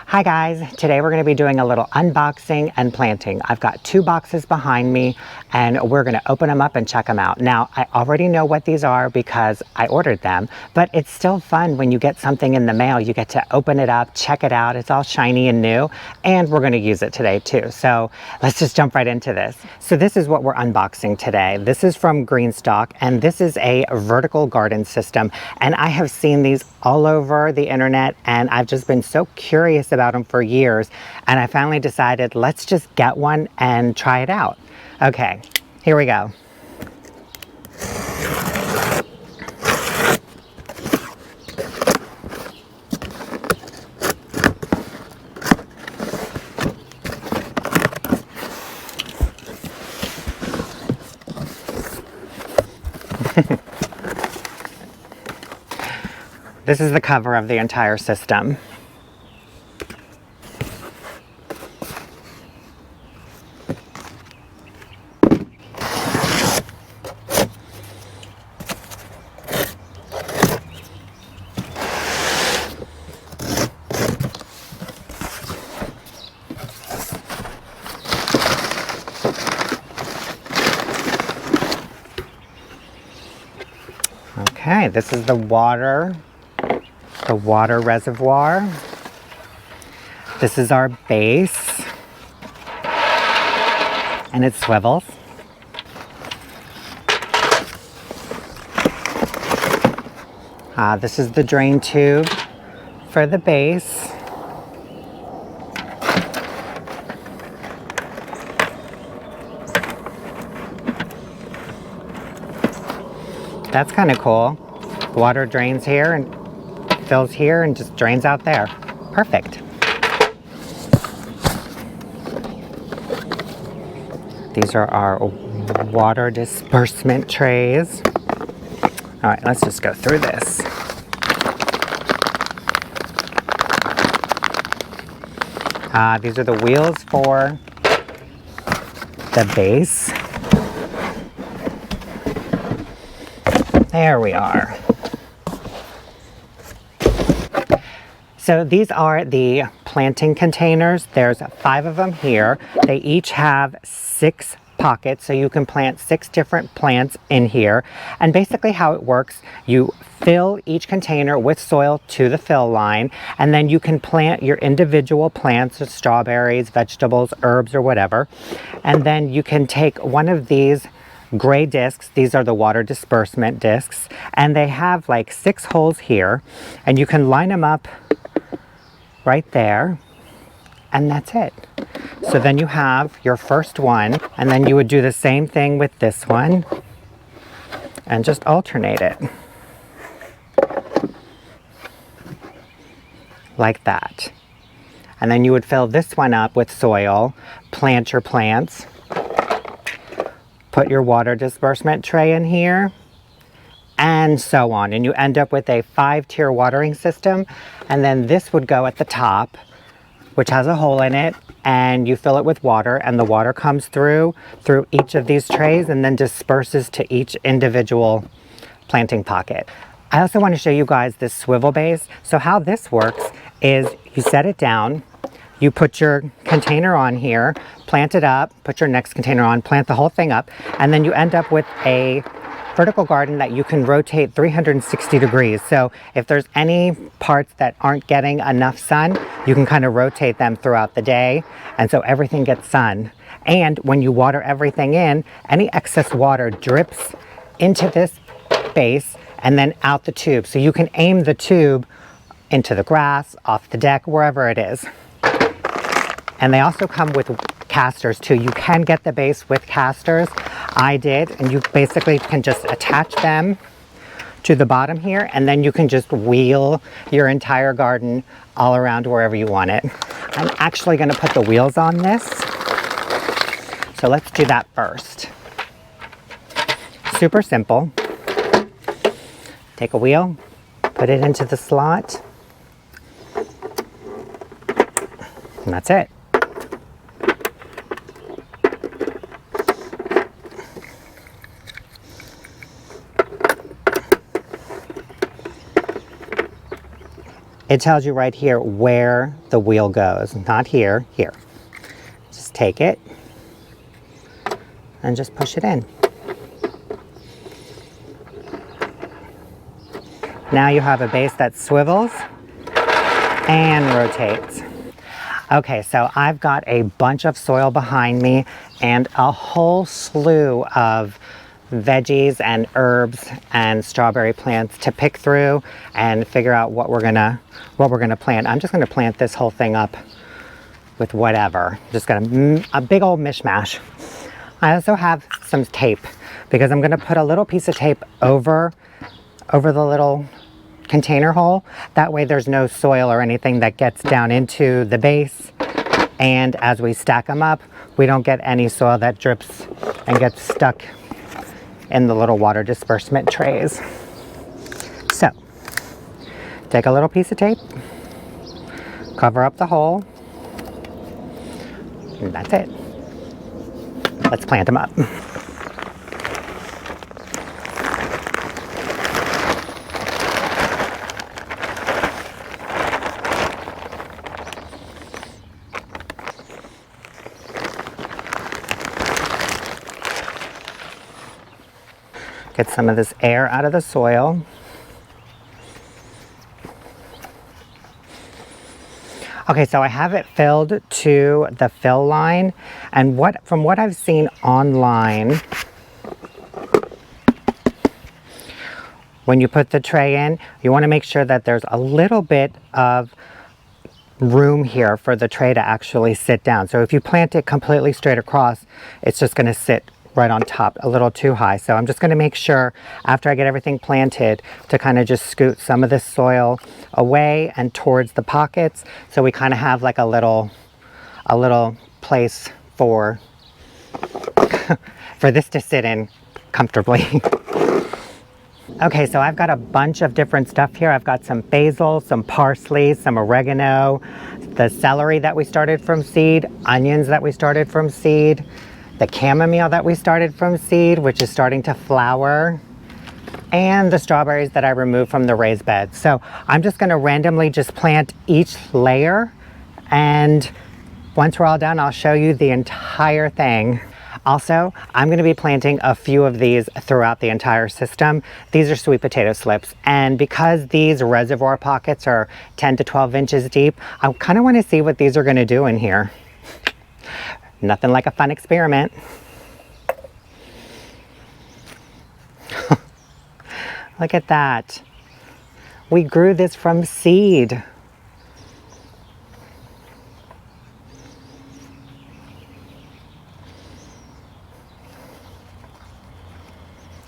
Hi guys, today we're going to be doing a little unboxing and planting. I've got 2 boxes behind me and we're going to open them up and check them out. Now I already know what these are because I ordered them, but it's still fun when you get something in the mail. You get to open it up, check it out, it's all shiny and new, and we're going to use it today too. So let's just jump right into this. So this is what we're unboxing today. This is from Greenstalk and this is a vertical garden system, and I have seen these all over the internet and I've just been so curious about them for years, and I finally decided let's just get one and try it out. Okay, here we go. This is the cover of the entire system. Okay, this is the water reservoir. This is our base, and it swivels. This is the drain tube for the base. That's kind of cool. The water drains here and fills here and just drains out there. Perfect. These are our water disbursement trays. All right, let's just go through this. These are the wheels for the base. There we are. So these are the planting containers. There's 5 of them here. They each have 6 pockets, so you can plant 6 different plants in here. And basically how it works, you fill each container with soil to the fill line, and then you can plant your individual plants, strawberries, vegetables, herbs, or whatever. And then you can take one of these gray discs. These are the water disbursement discs, and they have like 6 holes here, and you can line them up right there, and that's it. So then you have your first one, and then you would do the same thing with this one and just alternate it like that. And then you would fill this one up with soil, plant your plants, put your water disbursement tray in here, and so on. And you end up with a 5-tier watering system. And then this would go at the top, which has a hole in it, and you fill it with water, and the water comes through each of these trays and then disperses to each individual planting pocket. I also want to show you guys this swivel base. So how this works is you set it down, you put your container on here, plant it up, put your next container on, plant the whole thing up, and then you end up with a vertical garden that you can rotate 360 degrees. So if there's any parts that aren't getting enough sun, you can kind of rotate them throughout the day, and so everything gets sun. And when you water everything in, any excess water drips into this base and then out the tube. So you can aim the tube into the grass, off the deck, wherever it is. And they also come with casters too. You can get the base with casters. I did, and you basically can just attach them to the bottom here, and then you can just wheel your entire garden all around wherever you want it. I'm actually going to put the wheels on this. So let's do that first. Super simple. Take a wheel, put it into the slot, and that's it. it tells you right here where the wheel goes. Not here, here. Just take it and just push it in. Now you have a base that swivels and rotates. Okay, so I've got a bunch of soil behind me and a whole slew of veggies and herbs and strawberry plants to pick through and figure out what we're gonna plant. I'm just gonna plant this whole thing up with whatever. Just gonna a big old mishmash. I also have some tape because I'm gonna put a little piece of tape over the little container hole. That way there's no soil or anything that gets down into the base. And as we stack them up, we don't get any soil that drips and gets stuck in the little water disbursement trays. So, take a little piece of tape, cover up the hole, and that's it. Let's plant them up. Get some of this air out of the soil. Okay, so I have it filled to the fill line, and from what I've seen online, when you put the tray in, you want to make sure that there's a little bit of room here for the tray to actually sit down. So if you plant it completely straight across, it's just going to sit right on top a little too high. So I'm just going to make sure after I get everything planted to kind of just scoot some of this soil away and towards the pockets, so we kind of have like a little place for for this to sit in comfortably. Okay, so I've got a bunch of different stuff here. I've got some basil, some parsley, some oregano, the celery that we started from seed, onions that we started from seed, the chamomile that we started from seed, which is starting to flower, and the strawberries that I removed from the raised bed. So I'm just gonna randomly just plant each layer, and once we're all done, I'll show you the entire thing. Also, I'm gonna be planting a few of these throughout the entire system. These are sweet potato slips, and because these reservoir pockets are 10 to 12 inches deep, I kinda wanna see what these are gonna do in here. Nothing like a fun experiment. Look at that. We grew this from seed.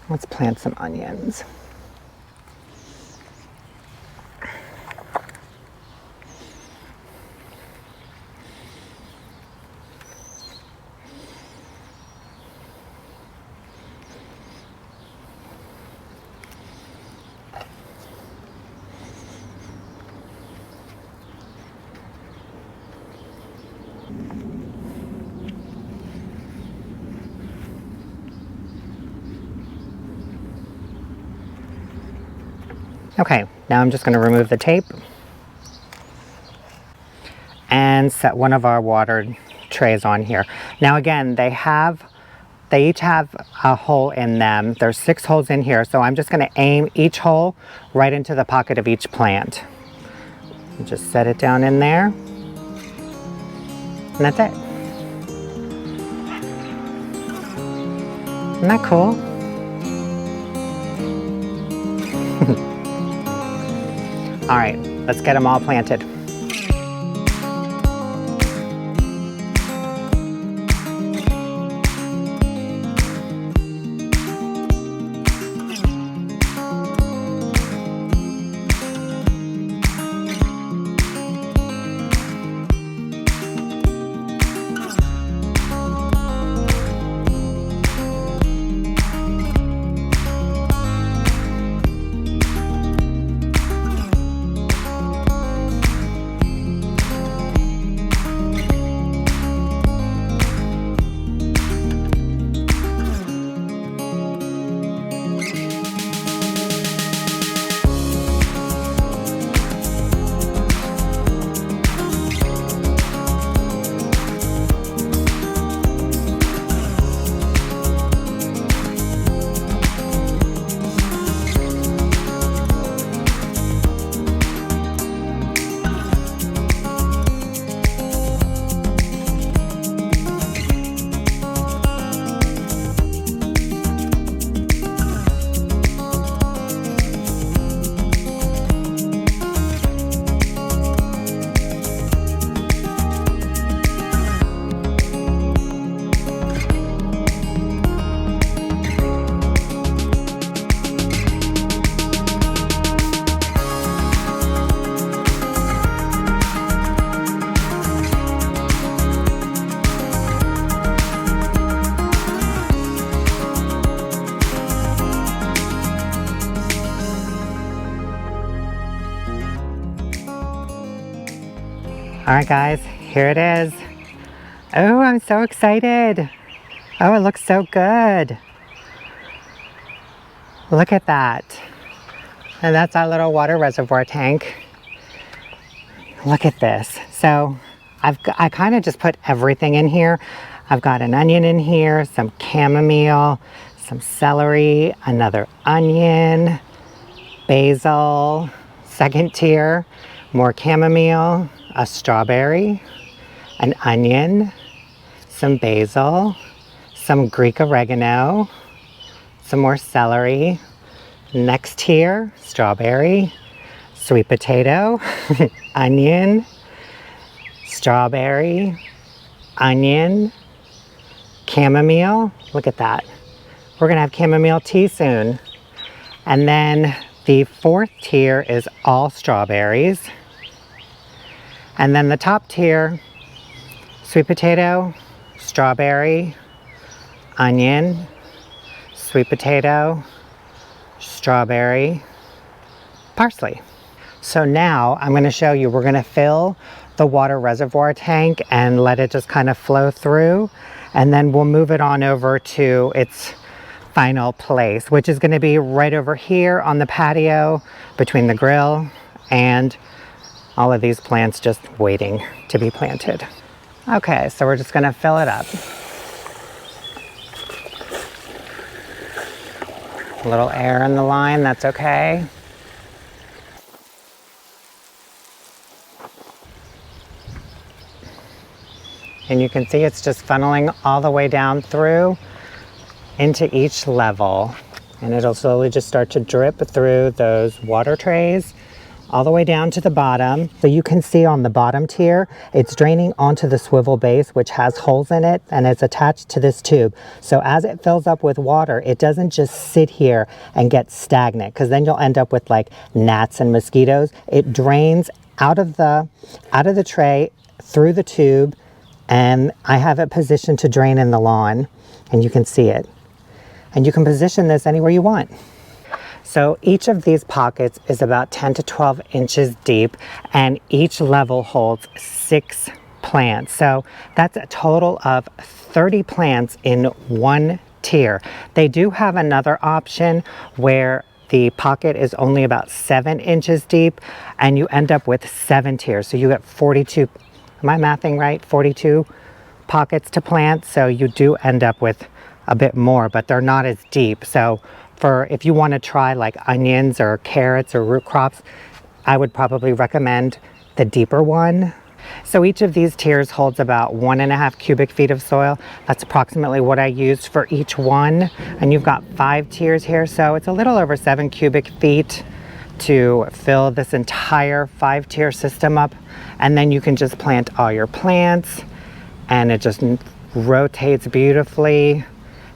Let's plant some onions. Okay, now I'm just going to remove the tape and set one of our water trays on here. Now again, they each have a hole in them. There's 6 holes in here, so I'm just going to aim each hole right into the pocket of each plant. Just set it down in there, and that's it. Isn't that cool? All right, let's get them all planted. All right, guys, here it is. Oh, I'm so excited. Oh, it looks so good. Look at that. And that's our little water reservoir tank. Look at this. So I kind of just put everything in here. I've got an onion in here, some chamomile, some celery, another onion, basil, second tier, more chamomile, a strawberry, an onion, some basil, some Greek oregano, some more celery. Next tier, strawberry, sweet potato, onion, strawberry, onion, chamomile. Look at that. We're gonna have chamomile tea soon. And then the fourth tier is all strawberries. And then the top tier, sweet potato, strawberry, onion, sweet potato, strawberry, parsley. So now I'm going to show you, we're going to fill the water reservoir tank and let it just kind of flow through, and then we'll move it on over to its final place, which is going to be right over here on the patio between the grill and all of these plants just waiting to be planted. Okay, so we're just going to fill it up. A little air in the line, that's okay. And you can see it's just funneling all the way down through into each level. And it'll slowly just start to drip through those water trays all the way down to the bottom. So you can see on the bottom tier, it's draining onto the swivel base, which has holes in it, and it's attached to this tube. So as it fills up with water, it doesn't just sit here and get stagnant, because then you'll end up with like gnats and mosquitoes. It drains out of the tray through the tube, and I have it positioned to drain in the lawn, and you can see it. And you can position this anywhere you want. So each of these pockets is about 10 to 12 inches deep, and each level holds 6 plants. So that's a total of 30 plants in one tier. They do have another option where the pocket is only about 7 inches deep, and you end up with 7 tiers. So you get 42, am I mathing right? 42 pockets to plant. So you do end up with a bit more, but they're not as deep. So if you want to try like onions or carrots or root crops, I would probably recommend the deeper one. So each of these tiers holds about 1.5 cubic feet of soil. That's approximately what I used for each one. And you've got 5 tiers here, so it's a little over 7 cubic feet to fill this entire 5-tier system up. And then you can just plant all your plants, and it just rotates beautifully.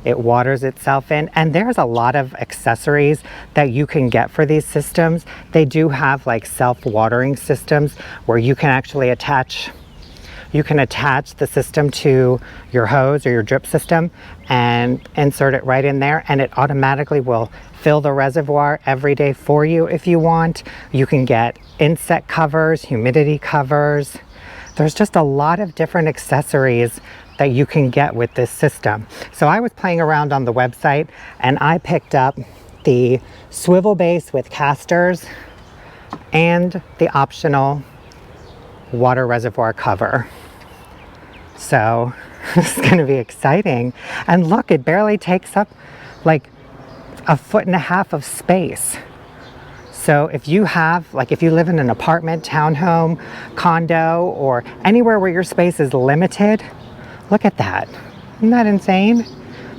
It waters itself in, and there's a lot of accessories that you can get for these systems. They do have like self-watering systems where you can actually attach the system to your hose or your drip system and insert it right in there, and it automatically will fill the reservoir every day for you if you want. You can get insect covers, humidity covers. There's just a lot of different accessories that you can get with this system. So I was playing around on the website, and I picked up the swivel base with casters and the optional water reservoir cover. So this is going to be exciting. And look, it barely takes up like 1.5 feet of space. So if you live in an apartment, townhome, condo, or anywhere where your space is limited, look at that. Isn't that insane?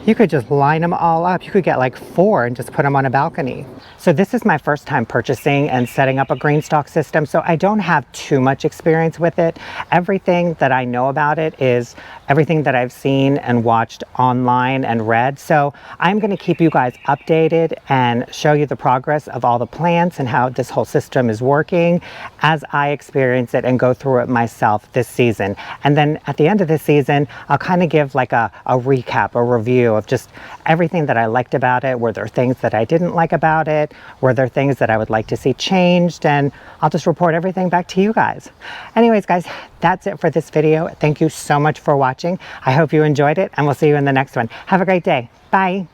You could just line them all up. You could get like 4 and just put them on a balcony. So this is my first time purchasing and setting up a Greenstalk system, so I don't have too much experience with it. Everything that I know about it is everything that I've seen and watched online and read. So I'm going to keep you guys updated and show you the progress of all the plants and how this whole system is working as I experience it and go through it myself this season. And then at the end of this season, I'll kind of give like a recap, a review video of just everything that I liked about it. Were there things that I didn't like about it? Were there things that I would like to see changed? And I'll just report everything back to you guys. Anyways, guys, that's it for this video. Thank you so much for watching. I hope you enjoyed it, and we'll see you in the next one. Have a great day. Bye.